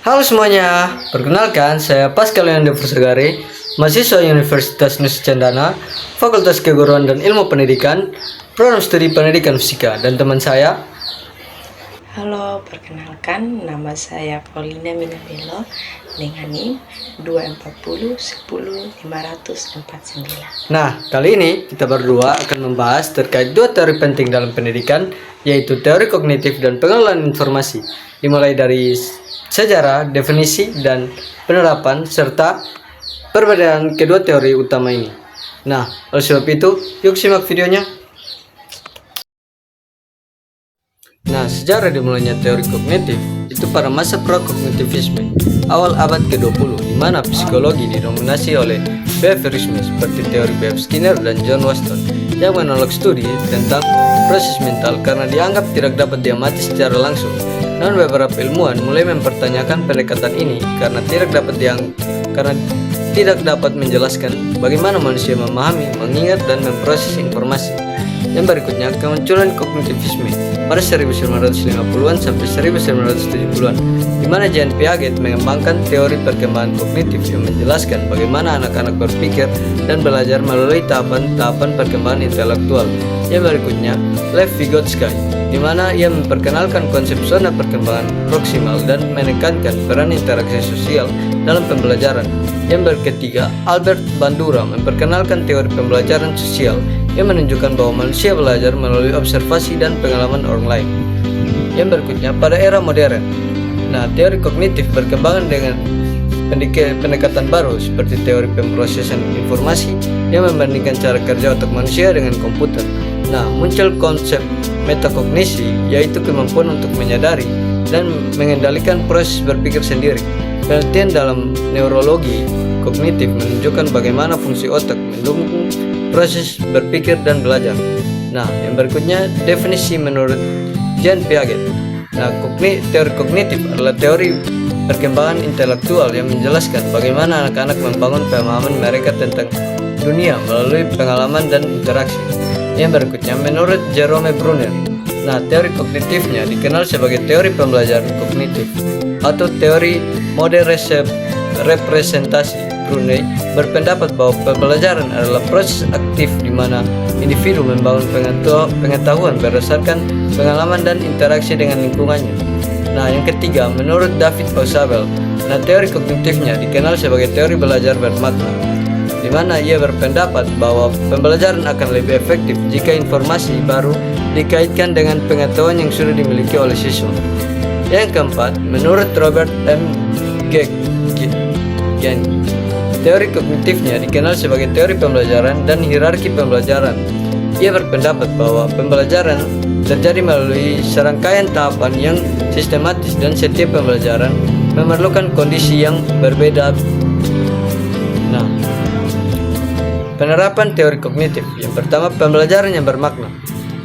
Halo semuanya, perkenalkan saya Pascal Yanda Persegari, mahasiswa Universitas Nusa Cendana, Fakultas Keguruan dan Ilmu Pendidikan, Program Studi Pendidikan Fisika, dan teman saya. Halo, perkenalkan nama saya Paulina Minabello dengan NIM 240100549. Nah, kali ini kita berdua akan membahas terkait dua teori penting dalam pendidikan, yaitu teori kognitif dan pengelolaan informasi, dimulai dari sejarah, definisi, dan penerapan, serta perbedaan kedua teori utama ini. Nah, oleh sebab itu, yuk simak videonya. Nah, sejarah dimulainya teori kognitif itu pada masa pra-kognitivisme, awal abad ke-20, di mana psikologi didominasi oleh behaviorisme seperti teori B.F. Skinner dan John Waston yang menolak studi tentang proses mental karena dianggap tidak dapat diamati secara langsung. Namun beberapa ilmuwan mulai mempertanyakan pendekatan ini karena tidak dapat menjelaskan bagaimana manusia memahami, mengingat, dan memproses informasi. Yang berikutnya, kemunculan kognitivisme pada 1950-an sampai 1970-an, di mana Jean Piaget mengembangkan teori perkembangan kognitif yang menjelaskan bagaimana anak-anak berpikir dan belajar melalui tahapan-tahapan perkembangan intelektual. Yang berikutnya, Lev Vygotsky, di mana ia memperkenalkan konsep zona perkembangan proksimal dan menekankan peran interaksi sosial dalam pembelajaran. Yang ketiga, Albert Bandura memperkenalkan teori pembelajaran sosial yang menunjukkan bahwa manusia belajar melalui observasi dan pengalaman orang lain. Yang berikutnya, pada era modern, teori kognitif berkembang dengan pendekatan baru seperti teori pemrosesan informasi yang membandingkan cara kerja otak manusia dengan komputer. Muncul konsep metakognisi, yaitu kemampuan untuk menyadari dan mengendalikan proses berpikir sendiri. Penelitian dalam neurologi kognitif menunjukkan bagaimana fungsi otak mendukung proses berpikir dan belajar. Yang berikutnya, definisi menurut Jean Piaget. Teori kognitif adalah teori perkembangan intelektual yang menjelaskan bagaimana anak-anak membangun pemahaman mereka tentang dunia melalui pengalaman dan interaksi. Yang berikutnya, menurut Jerome Bruner, teori kognitifnya dikenal sebagai teori pembelajaran kognitif atau teori mode representasi. Bruner berpendapat bahwa pembelajaran adalah proses aktif di mana individu membangun pengetahuan berdasarkan pengalaman dan interaksi dengan lingkungannya. Yang ketiga, menurut David Ausubel, teori kognitifnya dikenal sebagai teori belajar bermakna, di mana ia berpendapat bahwa pembelajaran akan lebih efektif jika informasi baru dikaitkan dengan pengetahuan yang sudah dimiliki oleh siswa. Yang keempat, menurut Robert M. Gagne, teori kognitifnya dikenal sebagai teori pembelajaran dan hierarki pembelajaran. Ia berpendapat bahwa pembelajaran terjadi melalui serangkaian tahapan yang sistematis dan setiap pembelajaran memerlukan kondisi yang berbeda. Penerapan teori kognitif. Yang pertama, pembelajaran yang bermakna,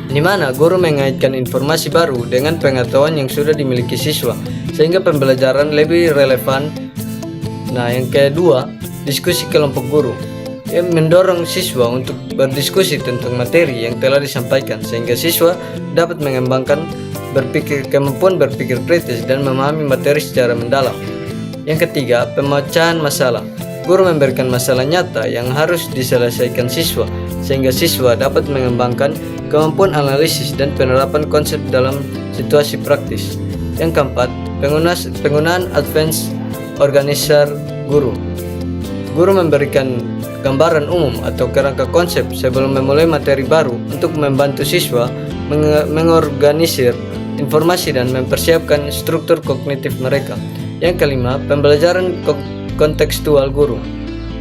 di mana guru mengaitkan informasi baru dengan pengetahuan yang sudah dimiliki siswa sehingga pembelajaran lebih relevan. Yang kedua, diskusi kelompok guru, yang mendorong siswa untuk berdiskusi tentang materi yang telah disampaikan sehingga siswa dapat mengembangkan kemampuan berpikir kritis dan memahami materi secara mendalam. Yang ketiga, pemecahan masalah. Guru memberikan masalah nyata yang harus diselesaikan siswa sehingga siswa dapat mengembangkan kemampuan analisis dan penerapan konsep dalam situasi praktis. Yang keempat, penggunaan advance organizer guru. Guru memberikan gambaran umum atau kerangka konsep sebelum memulai materi baru untuk membantu siswa mengorganisir informasi dan mempersiapkan struktur kognitif mereka. Yang kelima, pembelajaran kontekstual guru.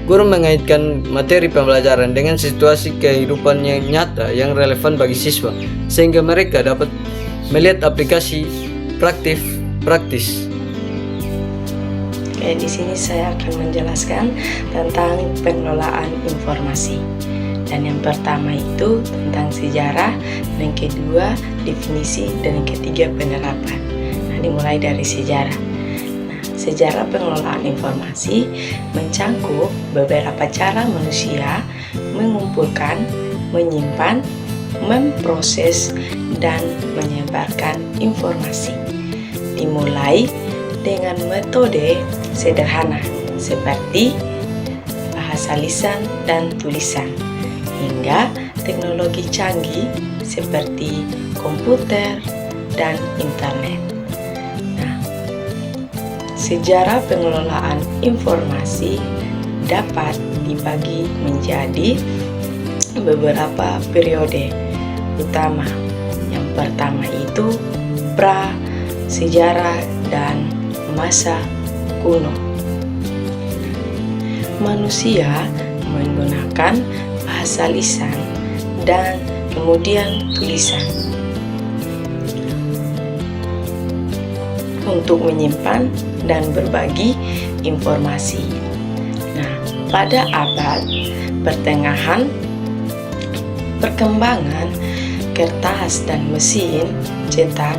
Guru mengaitkan materi pembelajaran dengan situasi kehidupan yang nyata yang relevan bagi siswa sehingga mereka dapat melihat aplikasi praktis. Di sini saya akan menjelaskan tentang pengelolaan informasi. Dan yang pertama itu tentang sejarah, dan yang kedua definisi, dan yang ketiga penerapan. Dimulai dari sejarah. Sejarah pengelolaan informasi mencangkup beberapa cara manusia mengumpulkan, menyimpan, memproses, dan menyebarkan informasi. Dimulai dengan metode sederhana seperti bahasa lisan dan tulisan, hingga teknologi canggih seperti komputer dan internet. Nah, sejarah pengelolaan informasi dapat dibagi menjadi beberapa periode utama. Yang pertama itu pra, sejarah, dan masa kuno. Manusia menggunakan bahasa lisan dan kemudian tulisan untuk menyimpan dan berbagi informasi. Nah, pada abad pertengahan, perkembangan kertas dan mesin cetak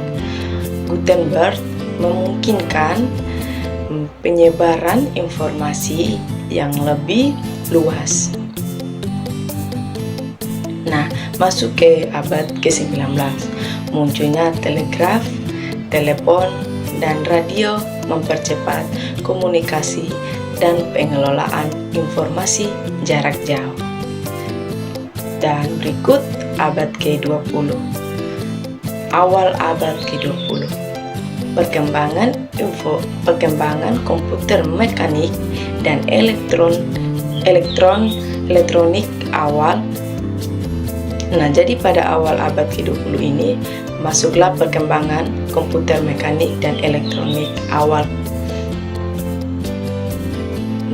Gutenberg memungkinkan penyebaran informasi yang lebih luas. Nah, masuk ke abad ke-19, munculnya telegraf, telepon, dan radio mempercepat komunikasi dan pengelolaan informasi jarak jauh. Dan berikut abad ke-20. Awal abad ke-20. Perkembangan komputer mekanik dan elektronik awal. Nah, jadi pada awal abad ke-20 ini masuklah perkembangan komputer mekanik dan elektronik awal.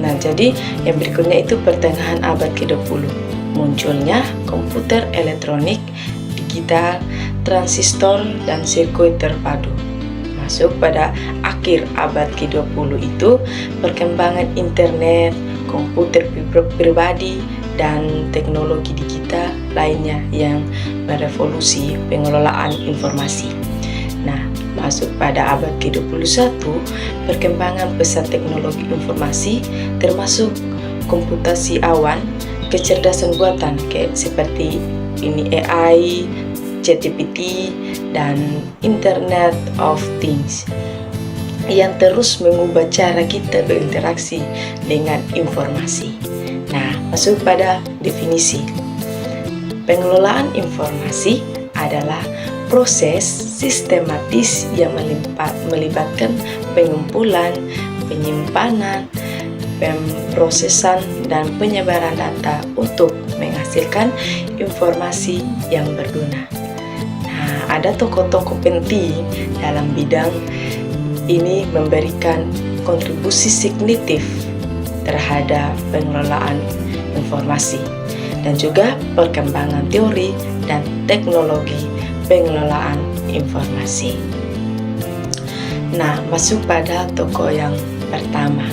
Nah, jadi yang berikutnya itu pertengahan abad ke-20. Munculnya komputer elektronik, digital, transistor, dan sirkuit terpadu. Masuk pada akhir abad ke-20 itu perkembangan internet, komputer pribadi, dan teknologi digital lainnya yang merevolusi pengelolaan informasi. Nah, masuk pada abad ke-21, perkembangan pesat teknologi informasi termasuk komputasi awan, kecerdasan buatan kayak seperti ini AI, ChatGPT, dan Internet of Things yang terus mengubah cara kita berinteraksi dengan informasi. Nah, masuk pada definisi. Pengelolaan informasi adalah proses sistematis yang melibatkan pengumpulan, penyimpanan, pemrosesan, dan penyebaran data untuk menghasilkan informasi yang berguna. Nah, ada tokoh-tokoh penting dalam bidang ini memberikan kontribusi signifikan terhadap pengelolaan informasi dan juga perkembangan teori dan teknologi pengelolaan informasi. Nah, masuk pada tokoh yang pertama.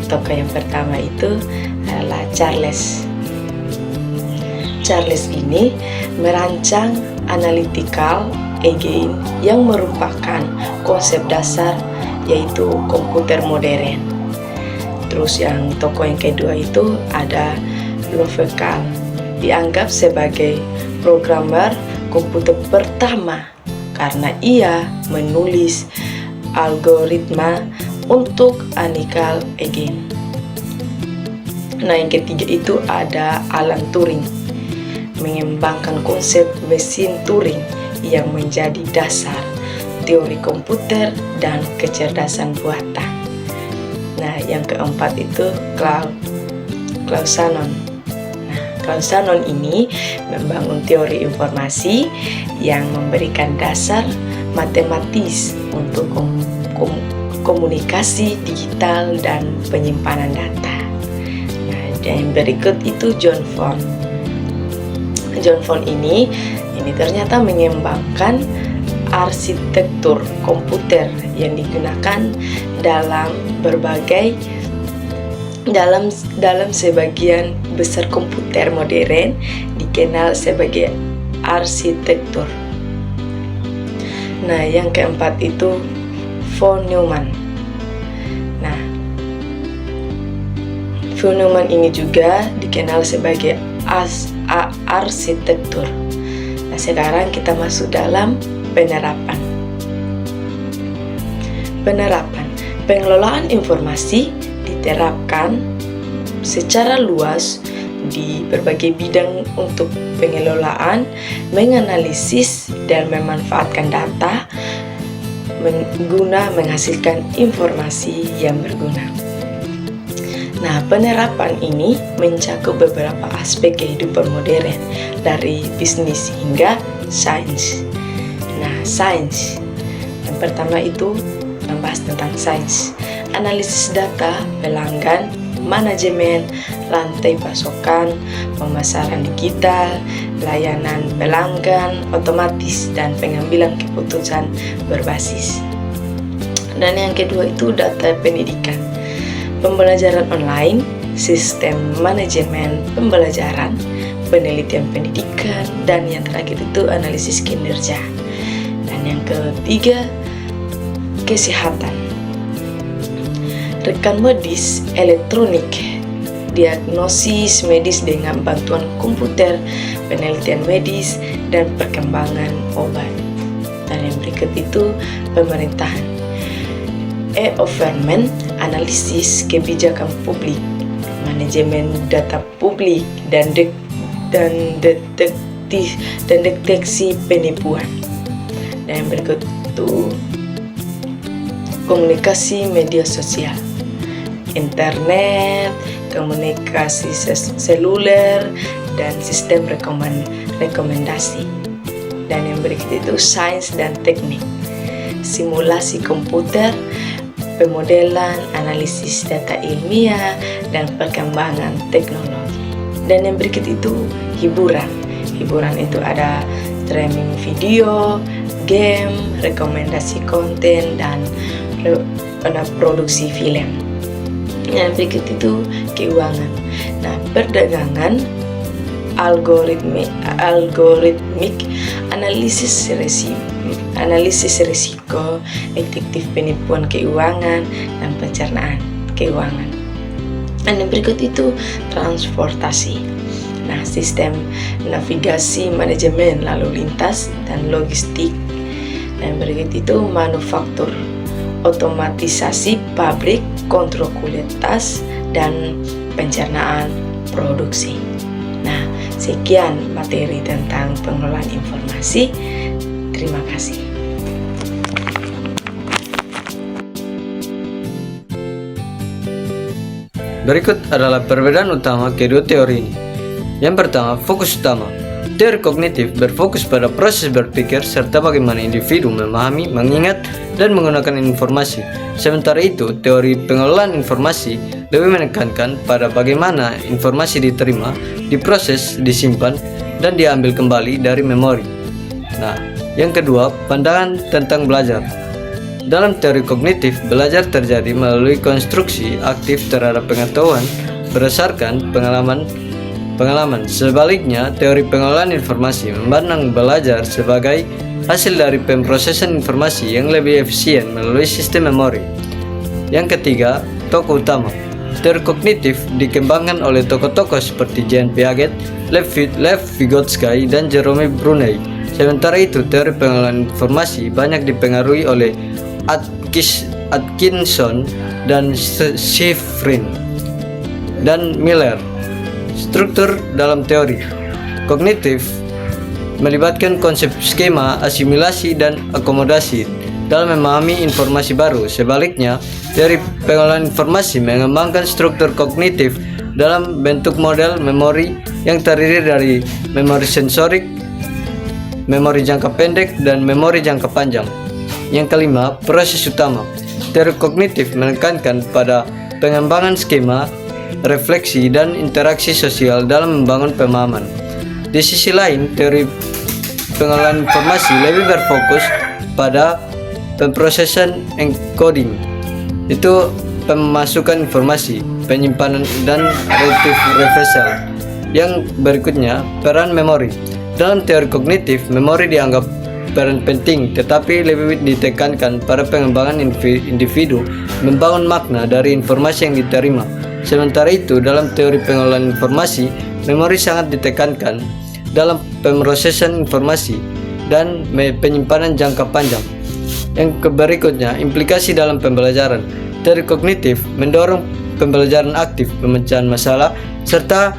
Tokoh yang pertama itu adalah Charles. Charles ini merancang analytical engine yang merupakan konsep dasar yaitu komputer modern. Terus yang tokoh yang kedua itu ada Lovekal, dianggap sebagai programmer komputer pertama karena ia menulis algoritma untuk analytical engine. Nah, yang ketiga itu ada Alan Turing, mengembangkan konsep mesin Turing yang menjadi dasar teori komputer dan kecerdasan buatan. Nah, yang keempat itu Claude Shannon. Nah, Claude Shannon ini membangun teori informasi yang memberikan dasar matematis untuk komunikasi digital dan penyimpanan data. Nah, dan berikut itu John Von. John Von ini ternyata mengembangkan arsitektur komputer yang digunakan dalam sebagian besar komputer modern dikenal sebagai arsitektur. Nah, yang keempat itu von Neumann. Nah, von Neumann ini juga dikenal sebagai arsitektur. Nah, sekarang kita masuk dalam penerapan. pengelolaan informasi diterapkan secara luas di berbagai bidang untuk pengelolaan, menganalisis dan memanfaatkan data, menghasilkan informasi yang berguna. Nah, penerapan ini mencakup beberapa aspek kehidupan modern, dari bisnis hingga sains. Nah, sains. Yang pertama itu membahas tentang sains. Analisis data pelanggan, manajemen, rantai pasokan, pemasaran digital, layanan pelanggan otomatis, dan pengambilan keputusan berbasis. Dan yang kedua itu data pendidikan. Pembelajaran online, sistem manajemen pembelajaran, penelitian pendidikan, dan yang terakhir itu analisis kinerja. Dan yang ketiga, kesehatan. Rekam medis elektronik, diagnosis medis dengan bantuan komputer, penelitian medis, dan perkembangan obat. Dan yang berikut itu pemerintahan. E-government, analisis kebijakan publik, manajemen data publik, dan deteksi penipuan. Dan yang berikut itu komunikasi media sosial, internet, komunikasi seluler, dan sistem rekomendasi. Dan yang berikut itu sains dan teknik, simulasi komputer, pemodelan, analisis data ilmiah, dan perkembangan teknologi. Dan yang berikut itu hiburan. Hiburan itu ada streaming video, game, rekomendasi konten, dan produksi film. Yang berikut itu keuangan. Nah, perdagangan, algoritmik, analisis risiko, detektif penipuan keuangan, dan pencernaan keuangan. Dan yang berikut itu transportasi. Nah, sistem navigasi, manajemen lalu lintas, dan logistik. Dan berikut itu manufaktur, otomatisasi pabrik, kontrol kualitas, dan pencernaan produksi. Nah, sekian materi tentang pengelolaan informasi. Terima kasih. Berikut adalah perbedaan utama kedua teori ini. Yang pertama, fokus utama. Teori kognitif berfokus pada proses berpikir serta bagaimana individu memahami, mengingat, dan menggunakan informasi. Sementara itu, teori pengelolaan informasi lebih menekankan pada bagaimana informasi diterima, diproses, disimpan, dan diambil kembali dari memori. Nah, yang kedua, pandangan tentang belajar. Dalam teori kognitif, belajar terjadi melalui konstruksi aktif terhadap pengetahuan berdasarkan pengalaman. Sebaliknya, teori pengelolaan informasi memandang belajar sebagai hasil dari pemrosesan informasi yang lebih efisien melalui sistem memori. Yang ketiga, tokoh utama. Teori kognitif dikembangkan oleh tokoh-tokoh seperti Jean Piaget, Lev Vygotsky, dan Jerome Brunet. Sementara itu, teori pengelolaan informasi banyak dipengaruhi oleh Atkinson dan Shiffrin dan Miller. Struktur dalam teori kognitif melibatkan konsep skema, asimilasi, dan akomodasi dalam memahami informasi baru. Sebaliknya, teori pengelolaan informasi mengembangkan struktur kognitif dalam bentuk model memori yang terdiri dari memori sensorik, memori jangka pendek, dan memori jangka panjang. Yang kelima, proses utama. Teori kognitif menekankan pada pengembangan skema, refleksi, dan interaksi sosial dalam membangun pemahaman. Di sisi lain, teori pengelolaan informasi lebih berfokus pada pemrosesan encoding, itu pemasukan informasi, penyimpanan, dan retrieval. Yang berikutnya, peran memori. Dalam teori kognitif, memori dianggap peran penting, tetapi lebih ditekankan pada pengembangan individu membangun makna dari informasi yang diterima. Sementara itu, dalam teori pengelolaan informasi, memori sangat ditekankan dalam pemrosesan informasi dan penyimpanan jangka panjang. Yang berikutnya, implikasi dalam pembelajaran. Teori kognitif mendorong pembelajaran aktif, pemecahan masalah, serta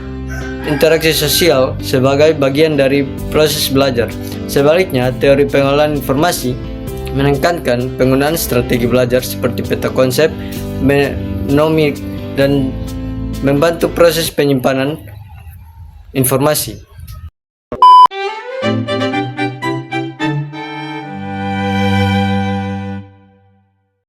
interaksi sosial sebagai bagian dari proses belajar. Sebaliknya, teori pengolahan informasi menekankan penggunaan strategi belajar seperti peta konsep, mnemik, dan membantu proses penyimpanan informasi.